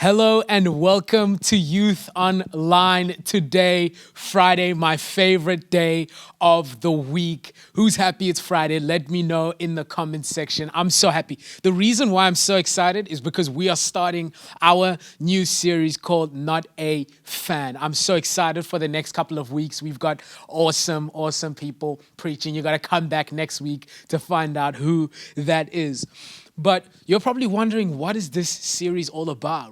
Hello and welcome to Youth Online today, Friday, my favorite day of the week. Who's happy it's Friday? Let me know in the comments section. I'm so happy. The reason why I'm so excited is because we are starting our new series called Not a Fan. I'm so excited for the next couple of weeks. We've got awesome people preaching. You got to come back next week to find out who that is. But you're probably wondering, what is this series all about?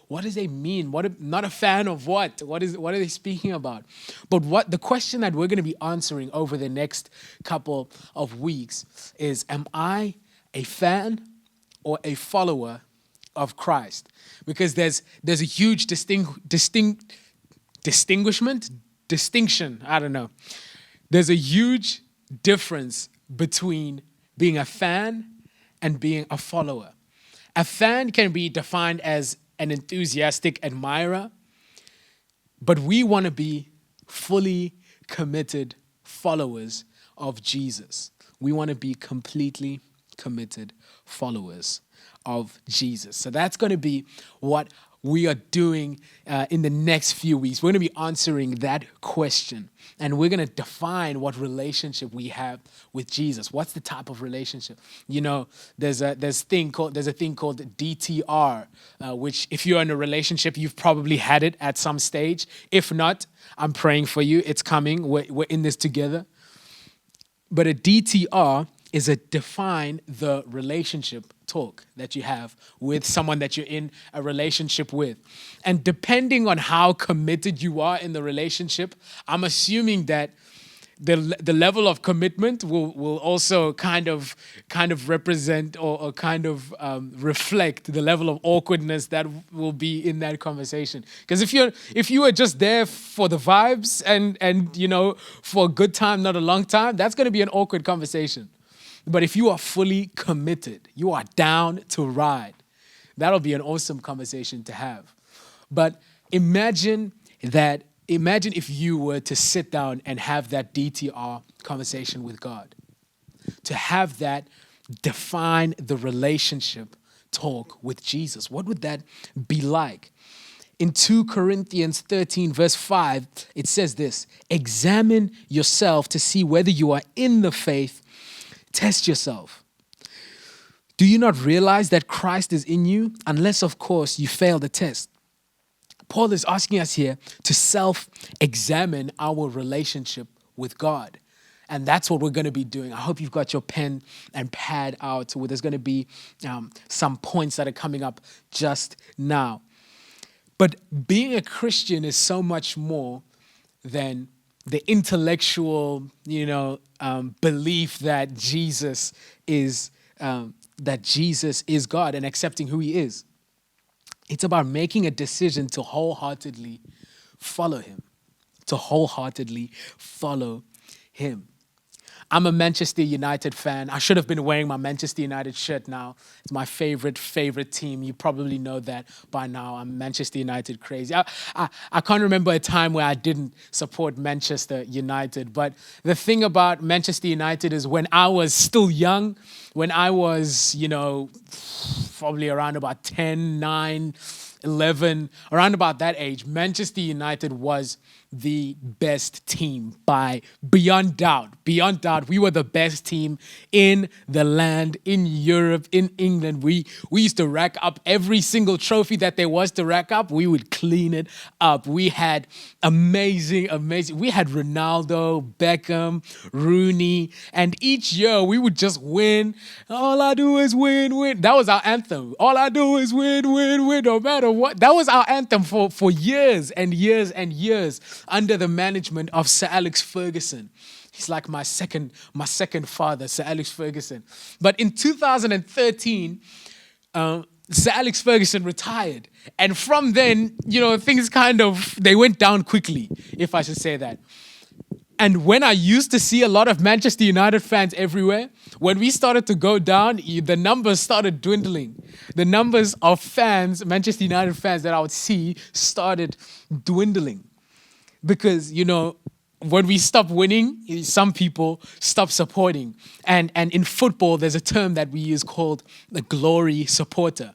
What does it mean? Not a fan of what? What are they speaking about? But what the question that we're going to be answering over the next couple of weeks is, am I a fan or a follower of Christ? Because there's a huge distinction. I don't know. There's a huge difference between being a fan and being a follower. A fan can be defined as an enthusiastic admirer, but we want to be fully committed followers of Jesus. We want to be completely committed followers of Jesus. So that's going to be what we are doing in the next few weeks. We're going to be answering that question, and we're going to define what relationship we have with Jesus. What's the type of relationship? You know, there's a thing called DTR, which if you're in a relationship, you've probably had it at some stage. If not, I'm praying for you. It's coming. We're in this together. But a DTR is a define the relationship talk that you have with someone that you're in a relationship with. And depending on how committed you are in the relationship, I'm assuming that the level of commitment will also kind of represent or reflect the level of awkwardness that will be in that conversation. Because if you are just there for the vibes and you know, for a good time, not a long time, that's going to be an awkward conversation. But if you are fully committed, you are down to ride, that'll be an awesome conversation to have. But imagine if you were to sit down and have that DTR conversation with God, to have that define the relationship talk with Jesus. What would that be like? In 2 Corinthians 13, verse 5, it says this: examine yourself to see whether you are in the faith. Test yourself. Do you not realize that Christ is in you? Unless, of course, you fail the test. Paul is asking us here to self-examine our relationship with God. And that's what we're going to be doing. I hope you've got your pen and pad out. So there's going to be some points that are coming up just now. But being a Christian is so much more than the intellectual, belief that Jesus is God and accepting who He is. It's about making a decision to wholeheartedly follow Him. I'm a Manchester United fan. I should have been wearing my Manchester United shirt now. It's my favorite team. You probably know that by now. I'm Manchester United crazy. I can't remember a time where I didn't support Manchester United. But the thing about Manchester United is when I was still young, when I was, probably around about 10, 9, 11, around about that age, Manchester United was the best team by beyond doubt. Beyond doubt, we were the best team in the land, in Europe, in England. We used to rack up every single trophy that there was to rack up. We would clean it up. We had amazing. We had Ronaldo, Beckham, Rooney, and each year we would just win. All I do is win. That was our anthem. All I do is win, no matter what. That was our anthem for years and years and years under the management of Sir Alex Ferguson. He's like my second father, Sir Alex Ferguson. But in 2013, Sir Alex Ferguson retired. And from then, things they went down quickly, if I should say that. And when I used to see a lot of Manchester United fans everywhere, when we started to go down, the numbers started dwindling. The numbers of fans, Manchester United fans that I would see started dwindling. Because, when we stop winning, some people stop supporting. And in football, there's a term that we use called the glory supporter.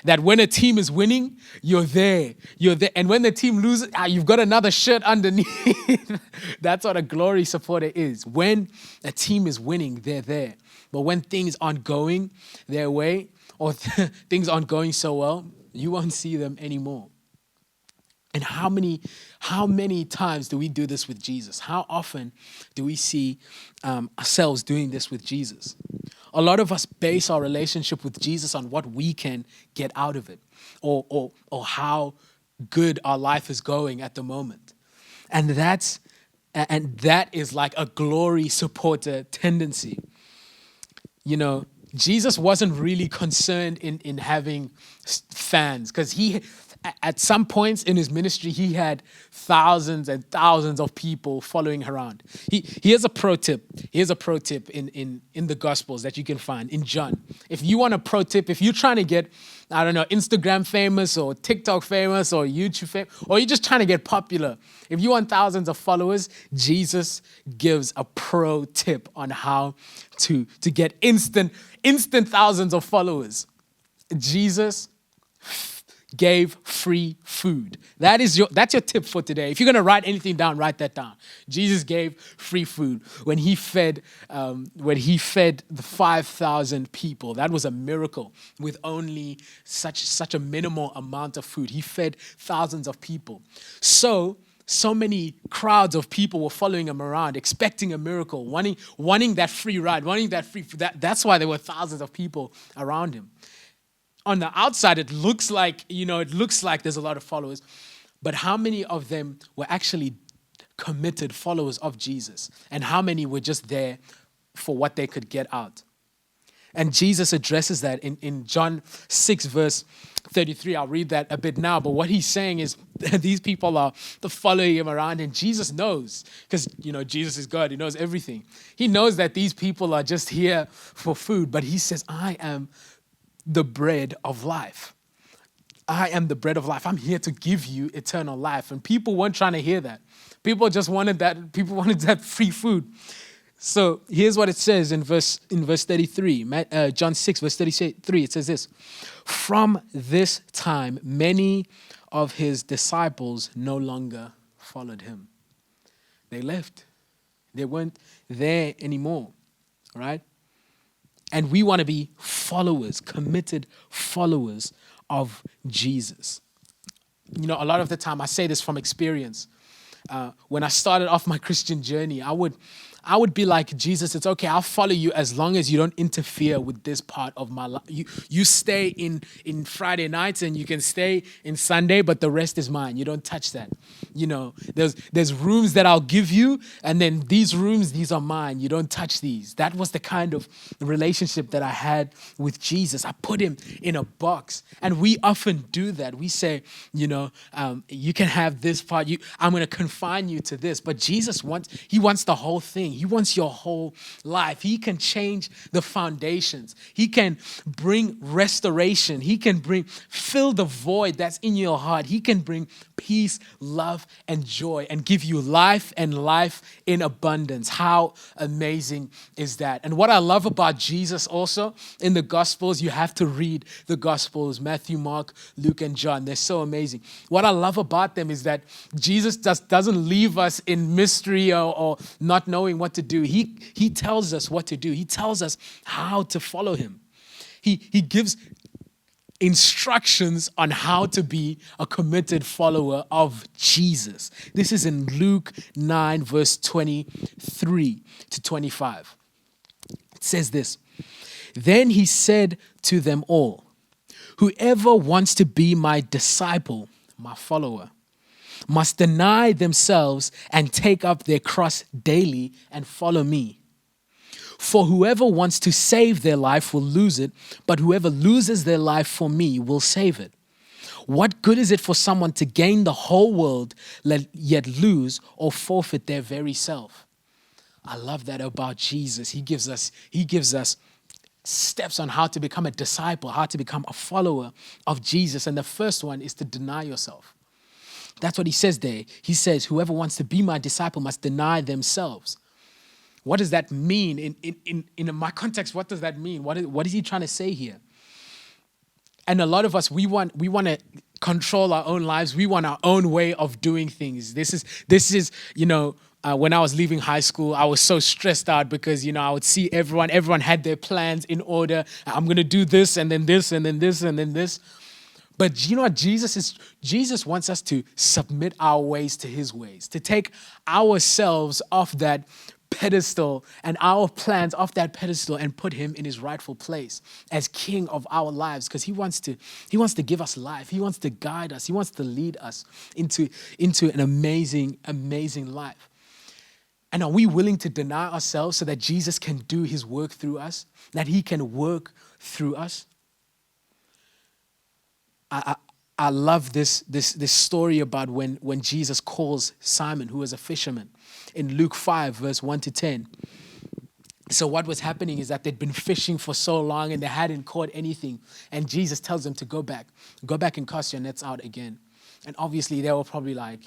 That when a team is winning, you're there. You're there. And when the team loses, you've got another shirt underneath. That's what a glory supporter is. When a team is winning, they're there. But when things aren't going their way, or things aren't going so well, you won't see them anymore. And how many times do we do this with Jesus? How often do we see ourselves doing this with Jesus? A lot of us base our relationship with Jesus on what we can get out of it, or how good our life is going at the moment. And that is like a glory supporter tendency. You know, Jesus wasn't really concerned in having fans, because at some points in his ministry, he had thousands and thousands of people following around. Here's a pro tip. Here's a pro tip in the Gospels that you can find in John. If you want a pro tip, if you're trying to get, I don't know, Instagram famous or TikTok famous or YouTube famous, or you're just trying to get popular, if you want thousands of followers, Jesus gives a pro tip on how to get instant thousands of followers. Jesus gave free food. That's your tip for today. If you're going to write anything down, write that down. Jesus gave free food when he fed the 5,000 people. That was a miracle with only such a minimal amount of food. He fed thousands of people. So many crowds of people were following him around, expecting a miracle, wanting that free ride, wanting that free food. That's why there were thousands of people around him. On the outside, it looks like there's a lot of followers, but how many of them were actually committed followers of Jesus? And how many were just there for what they could get out? And Jesus addresses that in John 6, verse 33. I'll read that a bit now, but what he's saying is these people are following him around, and Jesus knows, because Jesus is God, he knows everything. He knows that these people are just here for food, but he says, I am the bread of life. I am the bread of life. I'm here to give you eternal life. And people weren't trying to hear that. People just wanted that. People wanted that free food. So here's what it says in verse 33. John 6, verse 33. It says this: from this time, many of his disciples no longer followed him. They left. They weren't there anymore, right? And we want to be followers, committed followers of Jesus. A lot of the time, I say this from experience. When I started off my Christian journey, I would be like, Jesus, it's okay, I'll follow you as long as you don't interfere with this part of my life. You stay in Friday nights and you can stay in Sunday, but the rest is mine. You don't touch that. There's rooms that I'll give you, and then these rooms, these are mine. You don't touch these. That was the kind of relationship that I had with Jesus. I put him in a box, and we often do that. We say, you can have this part. I'm going to confine you to this, but Jesus wants the whole thing. He wants your whole life. He can change the foundations. He can bring restoration. He can fill the void that's in your heart. He can bring peace, love, and joy, and give you life and life in abundance. How amazing is that? And what I love about Jesus also, in the Gospels, you have to read the Gospels, Matthew, Mark, Luke, and John. They're so amazing. What I love about them is that Jesus just doesn't leave us in mystery or not knowing what to do. He tells us what to do. He tells us how to follow him. He gives instructions on how to be a committed follower of Jesus. This is in Luke 9, verse 23 to 25. It says this: then he said to them all, whoever wants to be my disciple, my follower, must deny themselves and take up their cross daily and follow me. For whoever wants to save their life will lose it, but whoever loses their life for me will save it. What good is it for someone to gain the whole world, yet lose or forfeit their very self? I love that about Jesus. He gives us steps on how to become a disciple, how to become a follower of Jesus. And the first one is to deny yourself. That's what he says there. He says, whoever wants to be my disciple must deny themselves. What does that mean? In my context, what does that mean? What is he trying to say here? And a lot of us, we want to control our own lives. We want our own way of doing things. This is when I was leaving high school, I was so stressed out because I would see everyone had their plans in order. I'm gonna do this and then this and then this and then this. But you know what Jesus wants us to submit our ways to his ways, to take ourselves off that pedestal and our plans off that pedestal and put him in his rightful place as king of our lives, because he wants to give us life. He wants to guide us. He wants to lead us into an amazing life. And are we willing to deny ourselves so that Jesus can do his work through us, that he can work through us? I love this story about when Jesus calls Simon, who was a fisherman, in Luke 5, verse 1 to 10. So what was happening is that they'd been fishing for so long and they hadn't caught anything. And Jesus tells them to go back and cast your nets out again. And obviously they were probably like,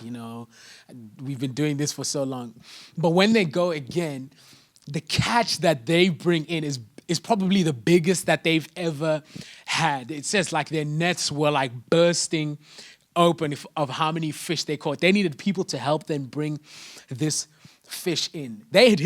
we've been doing this for so long. But when they go again, the catch that they bring in is probably the biggest that they've ever had. It says like their nets were like bursting open of how many fish they caught. They needed people to help them bring this fish in. They had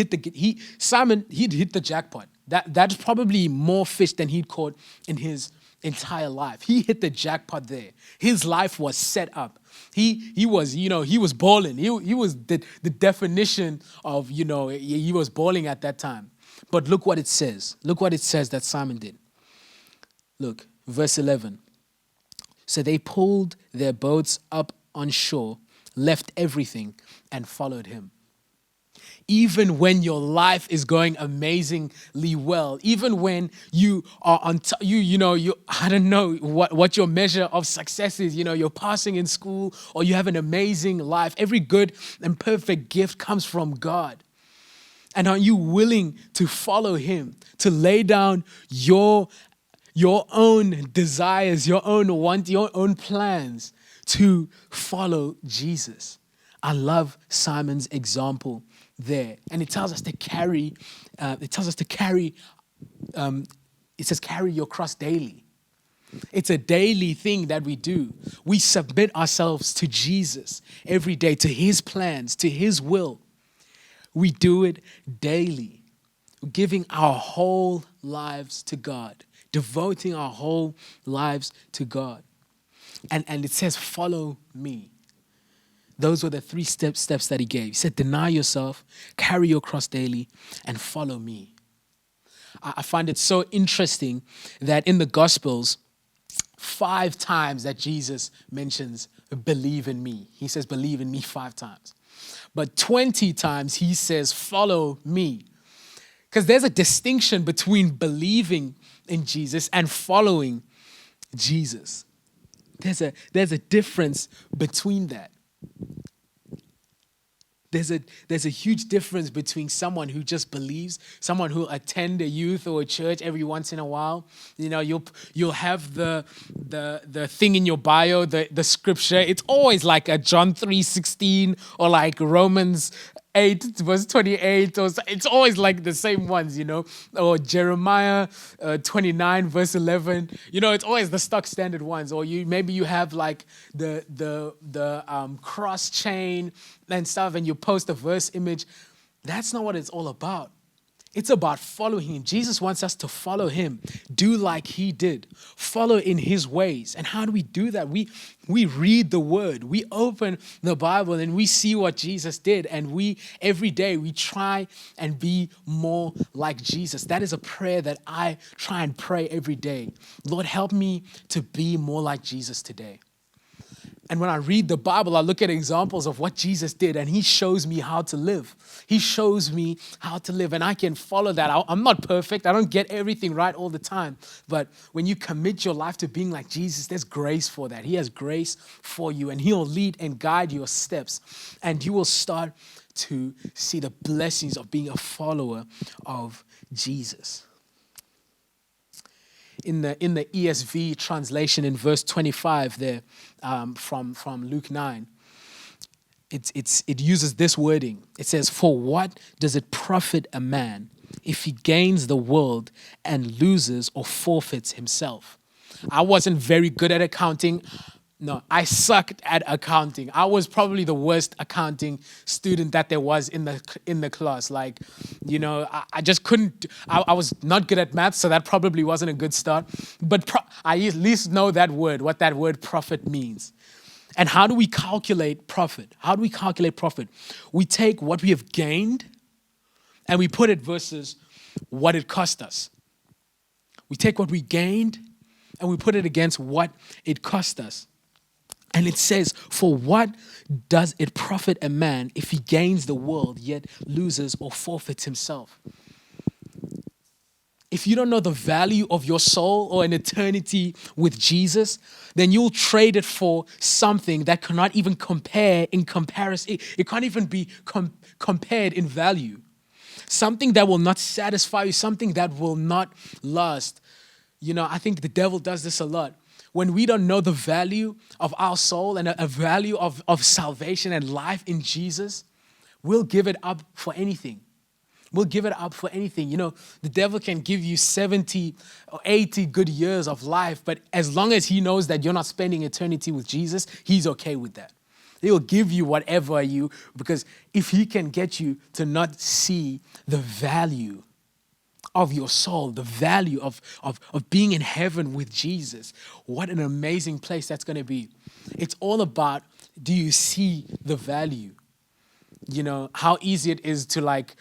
Simon hit the jackpot. That's probably more fish than he'd caught in his entire life. He hit the jackpot there. His life was set up. He was balling. He was the definition of, he was balling at that time. But look what it says. Look what it says that Simon did. Look, verse 11. So they pulled their boats up on shore, left everything, and followed him. Even when your life is going amazingly well, even when you are I don't know what your measure of success is, you're passing in school or you have an amazing life. Every good and perfect gift comes from God. And are you willing to follow him, to lay down your own desires, your own wants, your own plans to follow Jesus? I love Simon's example there. And it tells us to carry, carry your cross daily. It's a daily thing that we do. We submit ourselves to Jesus every day, to his plans, to his will. We do it daily, giving our whole lives to God, devoting our whole lives to God. And it says, follow me. Those were the 3 steps that he gave. He said, deny yourself, carry your cross daily, and follow me. I find it so interesting that in the Gospels, 5 times that Jesus mentions, believe in me. He says, believe in me 5 times. But 20 times he says, follow me. Because there's a distinction between believing in Jesus and following Jesus. There's a difference between that. There's a huge difference between someone who just believes, someone who attend a youth or a church every once in a while. You'll have the thing in your bio, the scripture. It's always like a John 3:16 or like Romans 8 verse 28, or it's always like the same ones, or Jeremiah 29 verse 11. It's always the stock standard ones. Or maybe you have like the cross chain and stuff, and you post a verse image. That's not what it's all about. It's about following him. Jesus wants us to follow him, do like he did, follow in his ways. And how do we do that? We read the word, we open the Bible, and we see what Jesus did. And every day we try and be more like Jesus. That is a prayer that I try and pray every day. Lord, help me to be more like Jesus today. And when I read the Bible, I look at examples of what Jesus did, and he shows me how to live. He shows me how to live, and I can follow that. I'm not perfect. I don't get everything right all the time. But when you commit your life to being like Jesus, there's grace for that. He has grace for you, and he'll lead and guide your steps. And you will start to see the blessings of being a follower of Jesus. In the ESV translation in verse 25 there, from Luke 9, it uses this wording. It says, "For what does it profit a man if he gains the world and loses or forfeits himself?" I wasn't very good at accounting. No, I sucked at accounting. I was probably the worst accounting student that there was in the class. Like, I just couldn't. I was not good at math, so that probably wasn't a good start. But I at least know that word, what that word profit means. And how do we calculate profit? How do we calculate profit? We take what we have gained and we put it versus what it cost us. We take what we gained and we put it against what it cost us. And it says, for what does it profit a man if he gains the world yet loses or forfeits himself? If you don't know the value of your soul or an eternity with Jesus, then you'll trade it for something that cannot even compare in comparison. It can't even be compared in value. Something that will not satisfy you, something that will not last. I think the devil does this a lot. When we don't know the value of our soul and a value of salvation and life in Jesus, we'll give it up for anything. We'll give it up for anything. The devil can give you 70 or 80 good years of life, but as long as he knows that you're not spending eternity with Jesus, he's okay with that. He'll give you whatever because if he can get you to not see the value of your soul, the value of being in heaven with Jesus, what an amazing place that's going to be. It's all about, do you see the value? How easy it is to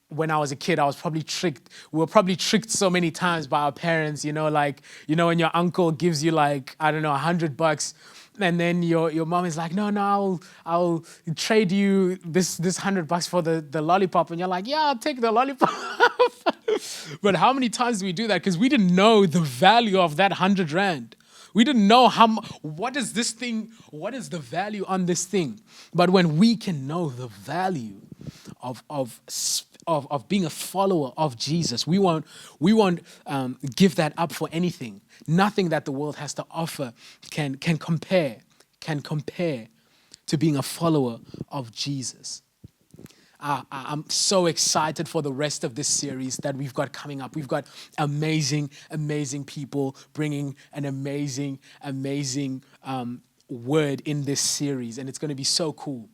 when I was a kid, I was probably tricked. We were probably tricked so many times by our parents, when your uncle gives you $100, and then your mom is like, no, I'll trade you this $100 for the lollipop. And you're like, yeah, I'll take the lollipop. But how many times do we do that? Because we didn't know the value of that 100 rand. We didn't know what is the value on this thing. But when we can know the value of being a follower of Jesus, we won't give that up for anything. Nothing that the world has to offer can compare to being a follower of Jesus. I'm so excited for the rest of this series that we've got coming up. We've got amazing, amazing people bringing an amazing, amazing word in this series, and it's going to be so cool.